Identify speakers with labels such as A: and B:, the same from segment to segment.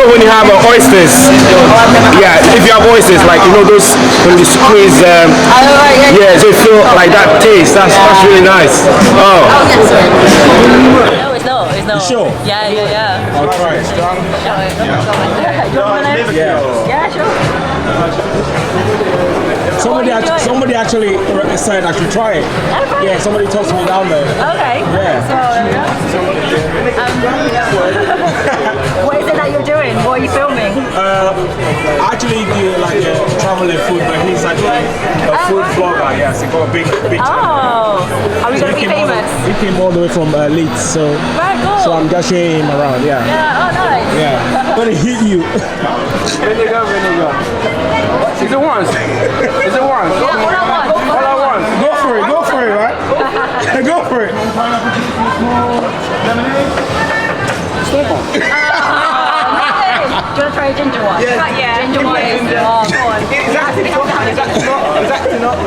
A: when you have oysters. Yeah, if you have oysters, like you know those when you squeeze. Yeah, so you feel like that taste. That's really nice. Oh.
B: No, it's not. It's not.
C: You sure?
B: Yeah.
C: I'll try it.
B: Yeah, sure.
C: Somebody actually said I should try it. Yeah, somebody tossed me down there.
B: Okay.
C: Yeah.
B: What is it that you're doing? What are you filming?
C: I actually do like travel and food, but he's actually a food vlogger. Yes, he got a big channel.
B: Oh, are we going to be famous?
C: He came all the way from Leeds, so
B: Very cool.
C: so I'm just showing him around. Yeah.
B: Yeah, oh nice.
C: Yeah. I'm gonna hit you.
D: Vinegar. Is it once? Is it once?
B: Yeah, all I want.
C: Go for it, right? Go for it.
B: Do you want to try a ginger one? Yeah. Ginger one is, oh, go on.
D: It's acting up.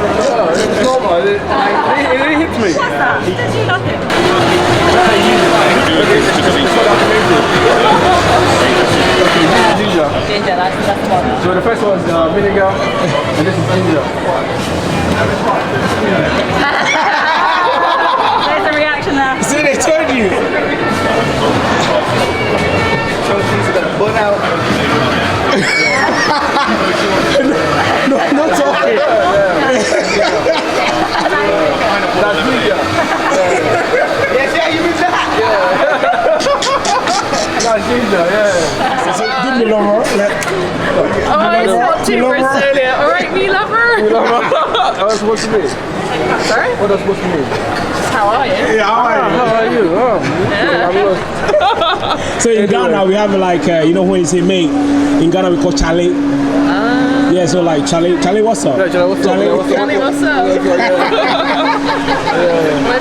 D: It's normal. It hits me.
B: What's that? It does you nothing. Ginger, that's the one.
D: So the first one's vinegar, and this is ginger.
B: There's a reaction there.
C: See, they told you.
D: Burn out.
C: No talking.
D: That's ginger. Yes, yeah, you mean that? That's ginger, yeah.
C: So give me lover.
B: Oh, it's not too Brazilian. Alright, me lover.
D: What was supposed to be?
B: Sorry?
D: What was supposed to be?
B: How are you?
C: Yeah, how are you?
D: How are you? I'm lost.
C: So in Ghana we have like you know when you say mate, in Ghana we call Charlie. Yeah, so like Charlie, what's up?
D: Yeah, Charlie, what's up?
B: Charlie, what's up? My